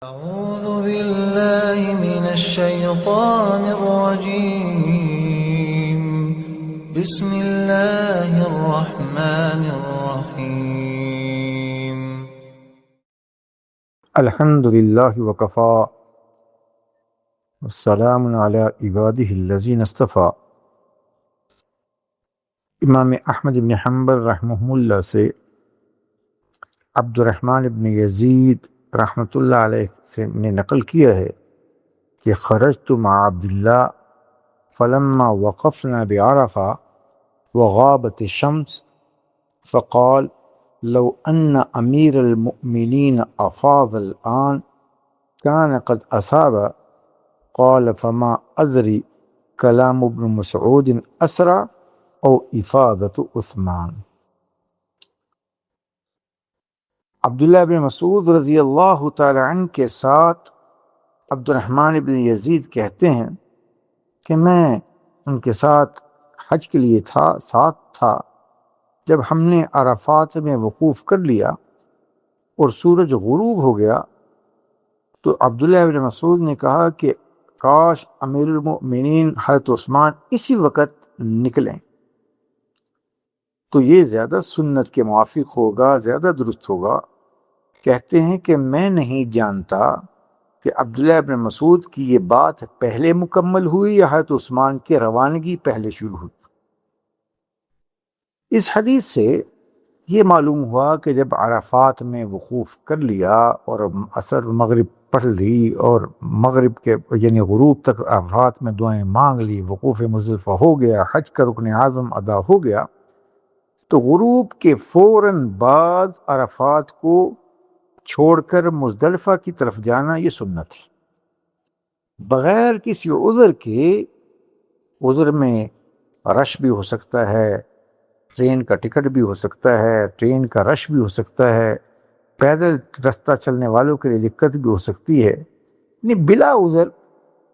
أعوذ بالله من الشيطان الرجيم. بسم الله الرحمن الرحيم. الحمد للہ وکفا والسلام علی عبادہ الذین اصطفیٰ۔ امام احمد بن حنبل رحمہ اللہ سے عبد الرحمن بن یزید رحمۃ اللہ علیہ سے نے نقل کیا ہے کہ خرجت مع عبداللہ فلما وقفنا بعرفہ وغابت الشمس فقال لو ان امیر المؤمنین افاض الآن كان قد اصاب قال فما ادری کلام ابن مسعود اسرع او افاضۃ عثمان۔ عبداللہ بن مسعود رضی اللہ تعالی عنہ کے ساتھ عبد الرحمن بن یزید کہتے ہیں کہ میں ان کے ساتھ حج کے لیے ساتھ تھا جب ہم نے عرفات میں وقوف کر لیا اور سورج غروب ہو گیا تو عبداللہ بن مسعود نے کہا کہ کاش امیر المؤمنین حضرت عثمان اسی وقت نکلیں تو یہ زیادہ سنت کے موافق ہوگا، زیادہ درست ہوگا۔ کہتے ہیں کہ میں نہیں جانتا کہ عبداللہ بن مسعود کی یہ بات پہلے مکمل ہوئی یا حضرت عثمان کی روانگی پہلے شروع ہوئی۔ اس حدیث سے یہ معلوم ہوا کہ جب عرفات میں وقوف کر لیا اور عصر مغرب پڑھ لی اور مغرب کے یعنی غروب تک عرفات میں دعائیں مانگ لی، وقوف مزدلفہ ہو گیا، حج کا رکن اعظم ادا ہو گیا، تو غروب کے فوراً بعد عرفات کو چھوڑ کر مزدلفہ کی طرف جانا یہ سنت ہے، بغیر کسی عذر کے۔ عذر میں رش بھی ہو سکتا ہے، ٹرین کا ٹکٹ بھی ہو سکتا ہے، ٹرین کا رش بھی ہو سکتا ہے، پیدل رستہ چلنے والوں کے لیے دقت بھی ہو سکتی ہے، یعنی بلا عذر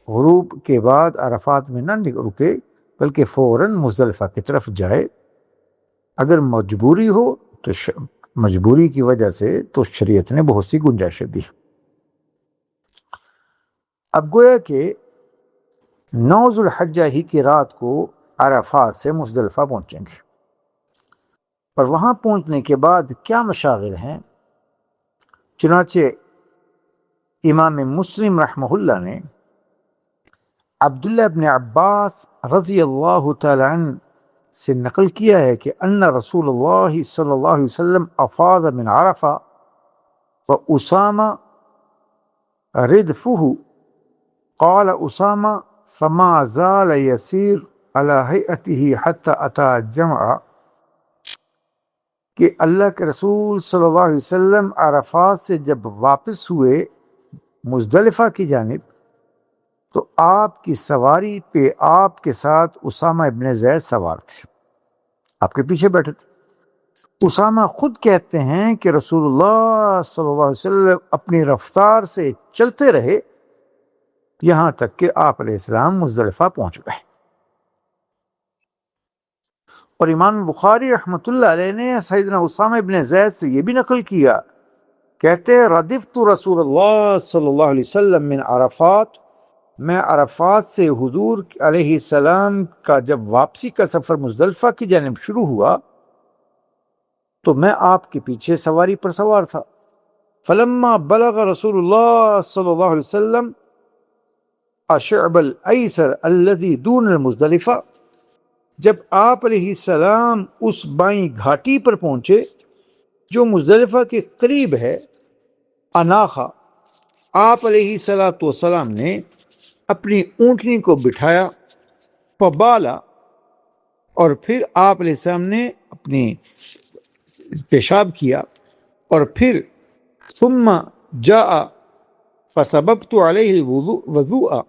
غروب کے بعد عرفات میں نہ رکے بلکہ فوراً مزدلفہ کی طرف جائے۔ اگر مجبوری ہو تو مجبوری کی وجہ سے تو شریعت نے بہت سی گنجائشیں دی۔ اب گویا کہ 9 ذو الحجہ ہی کی رات کو عرفات سے مزدلفہ پہنچیں گے، اور وہاں پہنچنے کے بعد کیا مشاغل ہیں؟ چنانچہ امام مسلم رحمہ اللہ نے عبداللہ بن عباس رضی اللہ تعالی عنہ سے نقل کیا ہے کہ ان رسول اللہ صلی اللہ علیہ وسلم افاض من عرفہ واسامہ ردفہ قال اسامہ فما زال یسیر علی ہیئتہ حتی اتی الجمع، کہ اللہ کے رسول صلی اللہ علیہ وسلم عرفات سے جب واپس ہوئے مزدلفہ کی جانب تو آپ کی سواری پہ آپ کے ساتھ اسامہ ابن زید سوار تھے، آپ کے پیچھے بیٹھے تھے۔ اسامہ خود کہتے ہیں کہ رسول اللہ صلی اللہ علیہ وسلم اپنی رفتار سے چلتے رہے یہاں تک کہ آپ علیہ السلام مزدلفہ پہنچ گئے۔ اور امام بخاری رحمۃ اللہ علیہ نے سیدنا اسامہ ابن زید سے یہ بھی نقل کیا، کہتے ہیں ردفت رسول اللہ صلی اللہ علیہ وسلم من عرفات، میں عرفات سے حضور علیہ السلام کا جب واپسی کا سفر مزدلفہ کی جانب شروع ہوا تو میں آپ کے پیچھے سواری پر سوار تھا۔ فلما بلغ رسول اللہ صلی اللہ علیہ وسلم الشعب الایسر الذی دون المزدلفہ، جب آپ علیہ السلام اس بائیں گھاٹی پر پہنچے جو مزدلفہ کے قریب ہے، اناخا، آپ علیہ السلام نے اپنی اونٹنی کو بٹھایا، فبالا، اور پھر آپ علیہ السلام نے اپنی پیشاب کیا، اور پھر ثم جاء فسببت علیہ الوضوء،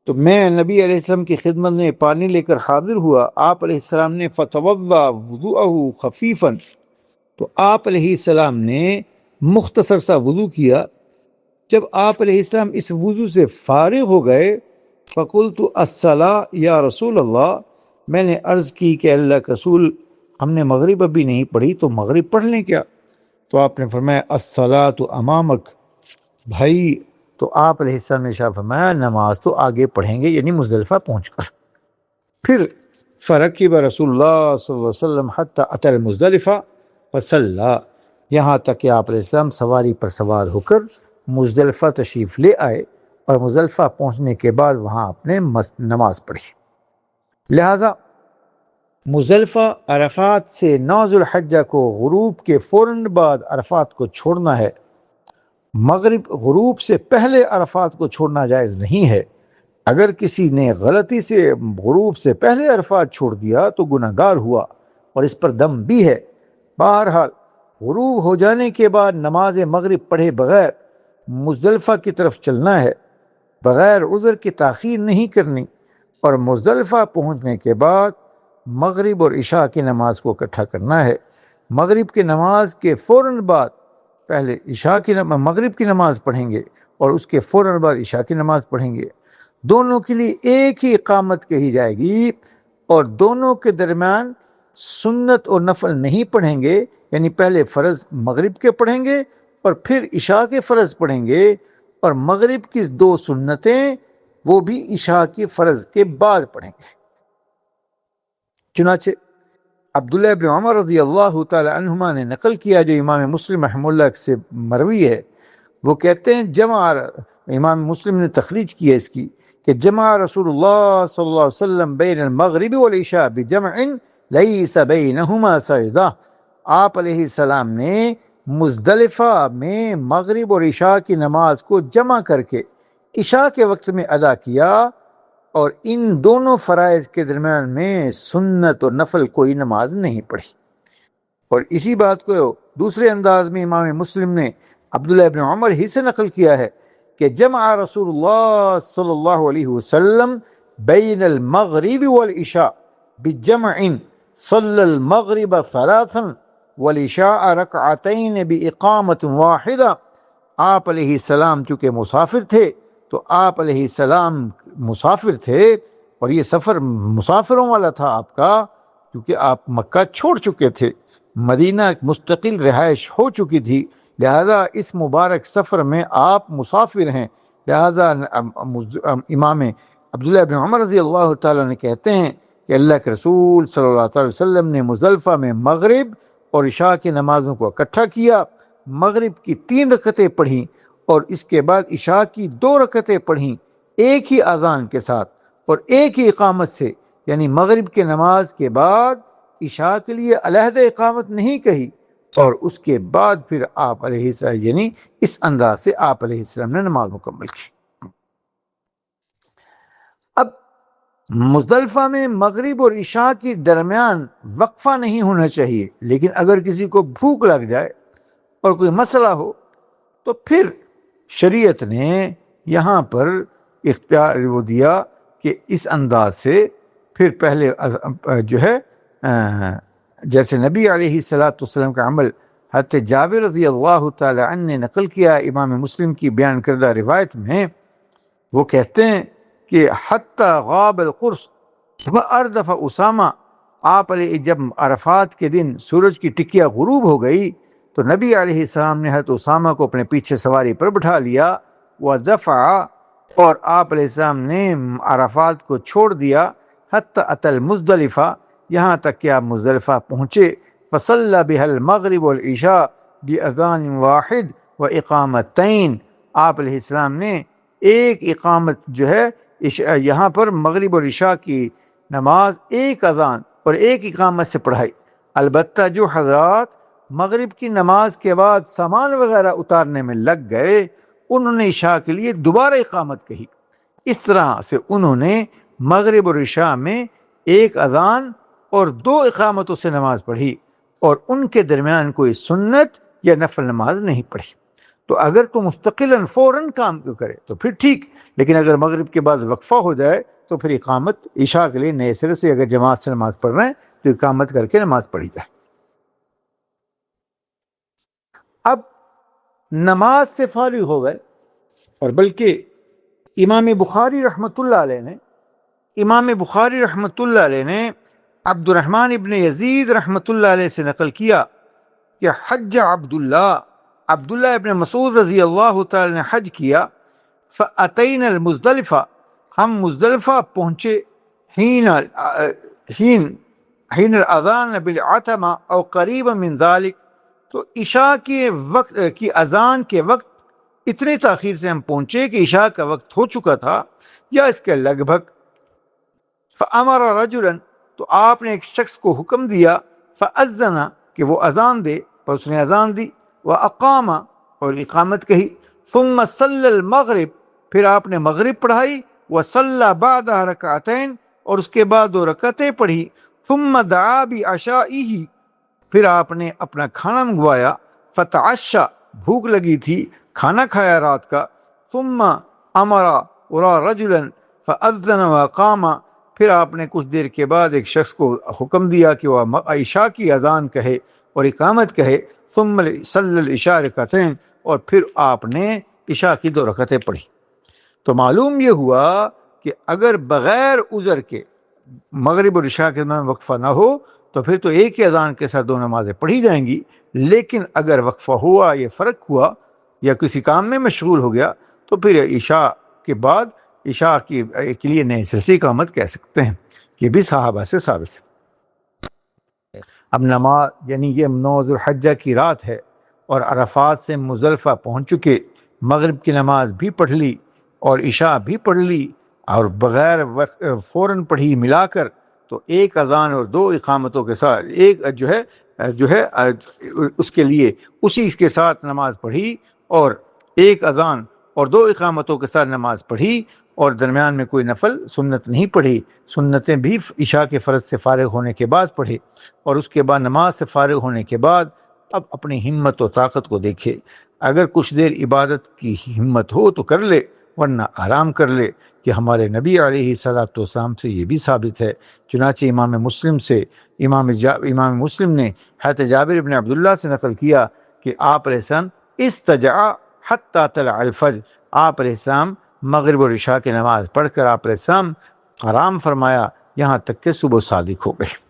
تو میں نبی علیہ السلام کی خدمت میں پانی لے کر حاضر ہوا، آپ علیہ السلام نے فتوضا وضوءہ خفیفا، تو آپ علیہ السلام نے مختصر سا وضو کیا۔ جب آپ علیہ السلام اس وضو سے فارغ ہو گئے فقلت الصلاۃ یا رسول اللہ، میں نے عرض کی کہ اللہ کے رسول ہم نے مغرب ابھی نہیں پڑھی تو مغرب پڑھ لیں کیا؟ تو آپ نے فرمایا الصلاۃ امامک، بھائی تو آپ علیہ السلام نے ارشاد فرمایا نماز تو آگے پڑھیں گے یعنی مزدلفہ پہنچ کر. پھر فرکب رسول اللہ صلی اللہ علیہ وسلم حتی اتی المزدلفہ فصلی، یہاں تک کہ آپ علیہ السلام سواری پر سوار ہو کر مزدلفہ تشریف لے آئے اور مزدلفہ پہنچنے کے بعد وہاں آپ نے نماز پڑھی. لہذا مزدلفہ عرفات سے 9 ذو الحجہ کو غروب کے فوراً بعد عرفات کو چھوڑنا ہے. مغرب غروب سے پہلے عرفات کو چھوڑنا جائز نہیں ہے. اگر کسی نے غلطی سے غروب سے پہلے عرفات چھوڑ دیا تو گناہگار ہوا اور اس پر دم بھی ہے. بہرحال غروب ہو جانے کے بعد نماز مغرب پڑھے بغیر مزدلفہ کی طرف چلنا ہے، بغیر عذر کی تاخیر نہیں کرنی، اور مزدلفہ پہنچنے کے بعد مغرب اور عشاء کی نماز کو اکٹھا کرنا ہے. مغرب کی نماز کے فوراً بعد پہلے مغرب کی نماز پڑھیں گے اور اس کے فوراً بعد عشاء کی نماز پڑھیں گے. دونوں کے لیے ایک ہی اقامت کہی جائے گی اور دونوں کے درمیان سنت اور نفل نہیں پڑھیں گے، یعنی پہلے فرض مغرب کے پڑھیں گے اور پھر عشاء کے فرض پڑھیں گے، اور مغرب کی 2 سنتیں وہ بھی عشاء کی فرض کے بعد پڑھیں گے. چنانچہ عبداللہ ابن عمر رضی اللہ تعالی عنہما نے نقل کیا جو امام مسلم رحمہ اللہ سے مروی ہے. وہ کہتے ہیں امام مسلم نے تخریج کی ہے اس کی کہ جمع رسول اللہ صلی اللہ علیہ وسلم بین المغرب والعشاء بجمع لیس بینہما سجدہ. آپ علیہ السلام نے مزدلفہ میں مغرب اور عشاء کی نماز کو جمع کر کے عشاء کے وقت میں ادا کیا، اور ان دونوں فرائض کے درمیان میں سنت اور نفل کوئی نماز نہیں پڑھی. اور اسی بات کو دوسرے انداز میں امام مسلم نے عبداللہ ابن عمر ہی سے نقل کیا ہے کہ جمع رسول اللہ صلی اللہ علیہ وسلم بین المغرب والعشاء بجمع صلی المغرب ثلاثا والعشاء رکعتین باقامت واحدہ. آپ علیہ السلام چونکہ مسافر تھے تو آپ علیہ السلام مسافر تھے اور یہ سفر مسافروں والا تھا آپ کا، کیونکہ آپ مکہ چھوڑ چکے تھے، مدینہ مستقل رہائش ہو چکی تھی، لہذا اس مبارک سفر میں آپ مسافر ہیں. لہذا امام عبداللہ ابن عمر رضی اللہ تعالیٰ نے کہتے ہیں کہ اللہ کے رسول صلی اللہ علیہ وسلم نے مزدلفہ میں مغرب اور عشاء کی نمازوں کو اکٹھا کیا، مغرب کی 3 رکعتیں پڑھیں اور اس کے بعد عشاء کی 2 رکعتیں پڑھیں ایک ہی اذان کے ساتھ اور ایک ہی اقامت سے، یعنی مغرب کے نماز کے بعد عشاء کے لیے علیحدہ اقامت نہیں کہی، اور اس کے بعد پھر آپ علیہ السلام یعنی اس انداز سے آپ علیہ السلام نے نماز مکمل کی. اب مزدلفہ میں مغرب اور عشاء کے درمیان وقفہ نہیں ہونا چاہیے، لیکن اگر کسی کو بھوک لگ جائے اور کوئی مسئلہ ہو تو پھر شریعت نے یہاں پر اختیار وہ دیا کہ اس انداز سے پھر پہلے جو ہے جیسے نبی علیہ السلام کا عمل حضرت جابر رضی اللہ تعالی عنہ نے نقل کیا امام مسلم کی بیان کردہ روایت میں. وہ کہتے ہیں کہ حتی غاب القرص واردف اسامہ، آپ علیہ جب عرفات کے دن سورج کی ٹکیا غروب ہو گئی تو نبی علیہ السلام نے حضرت اسامہ کو اپنے پیچھے سواری پر بٹھا لیا، وَدَفَعَ، اور آپ علیہ السلام نے عرفات کو چھوڑ دیا، حتی اتی المزدلفہ، یہاں تک کہ آپ مزدلفہ پہنچے، فصلی بها المغرب والعشاء باذان واحد واقامتین، آپ علیہ السلام نے ایک اقامت جو ہے یہاں پر مغرب اور عشاء کی نماز ایک اذان اور ایک اقامت سے پڑھائی. البتہ جو حضرات مغرب کی نماز کے بعد سامان وغیرہ اتارنے میں لگ گئے انہوں نے عشاء کے لیے دوبارہ اقامت کہی. اس طرح سے انہوں نے مغرب اور عشاء میں ایک اذان اور 2 اقامتوں سے نماز پڑھی اور ان کے درمیان کوئی سنت یا نفل نماز نہیں پڑھی. تو اگر تو مستقلاً فوراً کام کرے تو پھر ٹھیک، لیکن اگر مغرب کے بعد وقفہ ہو جائے تو پھر اقامت عشاء کے لیے نئے سرے سے اگر جماعت سے نماز پڑھ رہے ہیں تو اقامت کر کے نماز پڑھی جائے. اب نماز سے فارغ ہو گئے، اور بلکہ امام بخاری رحمۃ اللہ علیہ نے عبد الرحمن ابن یزید رحمۃ اللہ علیہ سے نقل کیا کہ حج عبداللہ عبداللہ ابن مسعود رضی اللہ تعالی نے حج کیا، فَأَتَيْنَا الْمُزْدَلِفَةَ، ہم مزدلفہ پہنچے، حین الاذان بالعتمہ او قریبا من ذلک، تو عشاء کے وقت کی اذان کے وقت اتنے تاخیر سے ہم پہنچے کہ عشاء کا وقت ہو چکا تھا یا اس کے لگ بھگ۔ فَأَمَرَ رَجُلًا، تو آپ نے ایک شخص کو حکم دیا، فَأَذَّنَ، کہ وہ اذان دے، پر اس نے اذان دی، وَأَقَامَ، اور اقامت کہی، ثُمَّ صَلَّى الْمَغْرِبَ، پھر آپ نے مغرب پڑھائی، وَصَلَّى بَعْدَهَا رَكْعَتَيْنِ، اور اس کے بعد 2 رکعتیں پڑھی، ثُمَّ دَعَا بِعَشَائِهِ، پھر آپ نے اپنا کھانا منگوایا، فَتَعَشَّى، بھوک لگی تھی، کھانا کھایا رات کا، ثُمَّ أَمَرَ رَجُلًا فَأَذَّنَ وَأَقَامَ، پھر آپ نے کچھ دیر کے بعد ایک شخص کو حکم دیا کہ وہ عشاء کی اذان کہے اور اقامت کہے، ثم صلی العشاء رکعتین، اور پھر آپ نے عشاء کی 2 رکعتیں پڑھی۔ تو معلوم یہ ہوا کہ اگر بغیر عذر کے مغرب اور عشاء کے درمیان وقفہ نہ ہو تو پھر تو ایک ہی اذان کے ساتھ 2 نمازیں پڑھی جائیں گی، لیکن اگر وقفہ ہوا، یہ فرق ہوا یا کسی کام میں مشغول ہو گیا، تو پھر عشاء کے بعد عشاء کے لیے نئے سر سے اقامت کہہ سکتے ہیں۔ یہ بھی صحابہ سے ثابت ہے۔ اب نماز یعنی یہ 9 ذو الحجہ کی رات ہے اور عرفات سے مزدلفہ پہنچ چکے، مغرب کی نماز بھی پڑھ لی اور عشاء بھی پڑھ لی اور بغیر فوراً پڑھی ملا کر، تو ایک اذان اور 2 اقامتوں کے ساتھ ایک جو ہے اس کے لیے اسی کے ساتھ نماز پڑھی، اور ایک اذان اور 2 اقامتوں کے ساتھ نماز پڑھی، اور درمیان میں کوئی نفل سنت نہیں پڑھی، سنتیں بھی عشاء کے فرض سے فارغ ہونے کے بعد پڑھے، اور اس کے بعد نماز سے فارغ ہونے کے بعد اب اپنی ہمت و طاقت کو دیکھے، اگر کچھ دیر عبادت کی ہمت ہو تو کر لے، ورنہ آرام کر لے، کہ ہمارے نبی علیہ الصلوۃ والسلام سے یہ بھی ثابت ہے۔ چنانچہ امام مسلم نے حضرت جابر بن عبداللہ سے نقل کیا کہ آپ علیہ السلام استجع حتی طلع الفجر، آپ علیہ السلام مغرب اور عشاء کی نماز پڑھ کر آپ علیہ السلام آرام فرمایا یہاں تک کہ صبح صادق ہو گئے۔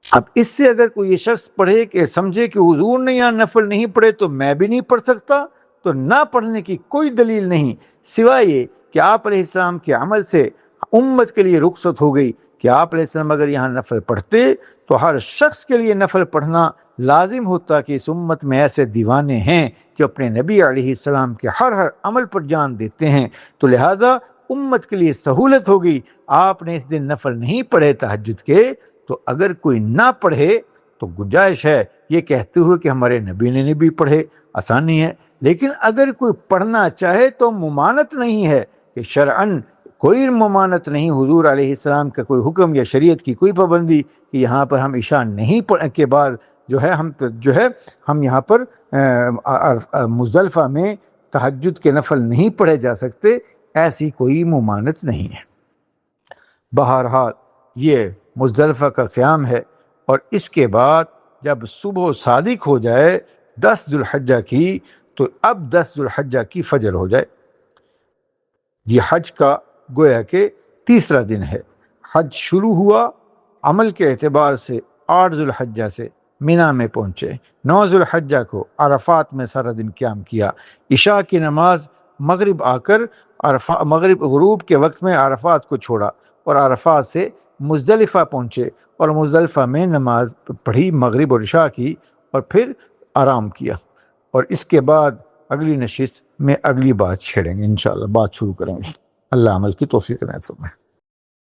اب اس سے اگر کوئی یہ شخص پڑھے کہ سمجھے کہ حضور نے یہاں نفل نہیں پڑھے تو میں بھی نہیں پڑھ سکتا، تو نہ پڑھنے کی کوئی دلیل نہیں سوائے یہ کہ آپ علیہ السلام کے عمل سے امت کے لیے رخصت ہو گئی کہ آپ علیہ السلام اگر یہاں نفل پڑھتے تو ہر شخص کے لیے نفل پڑھنا لازم ہوتا کہ اس امت میں ایسے دیوانے ہیں جو اپنے نبی علیہ السلام کے ہر عمل پر جان دیتے ہیں، تو لہذا امت کے لیے سہولت ہو گئی۔ آپ نے اس دن نفل نہیں پڑھے تہجد کے، تو اگر کوئی نہ پڑھے تو گنجائش ہے یہ کہتے ہوئے کہ ہمارے نبی نے بھی پڑھے، آسانی ہے، لیکن اگر کوئی پڑھنا چاہے تو ممانت نہیں ہے، کہ شرعاً کوئی ممانت نہیں، حضور علیہ السلام کا کوئی حکم یا شریعت کی کوئی پابندی کہ یہاں پر ہم عشاء نہیں پڑھ کے بعد ہم یہاں پر مزدلفہ میں تہجد کے نفل نہیں پڑھے جا سکتے، ایسی کوئی ممانت نہیں ہے۔ بہرحال یہ مزدلفہ کا قیام ہے، اور اس کے بعد جب صبح صادق ہو جائے 10 ذو الحجہ کی، تو اب 10 ذو الحجہ کی فجر ہو جائے۔ یہ حج کا گویا کہ تیسرا دن ہے۔ حج شروع ہوا عمل کے اعتبار سے 8 ذو الحجہ سے، مینا میں پہنچے، 9 ذو الحجہ کو عرفات میں سارا دن قیام کیا، عشاء کی نماز مغرب آ کر مغرب غروب کے وقت میں عرفات کو چھوڑا، اور عرفات سے مزدلفہ پہنچے اور مزدلفہ میں نماز پڑھی مغرب اور عشاء کی، اور پھر آرام کیا، اور اس کے بعد اگلی نشست میں اگلی بات چھیڑیں گے انشاءاللہ، بات شروع کریں گے۔ اللہ عمل کی توفیق عنایت فرمائے۔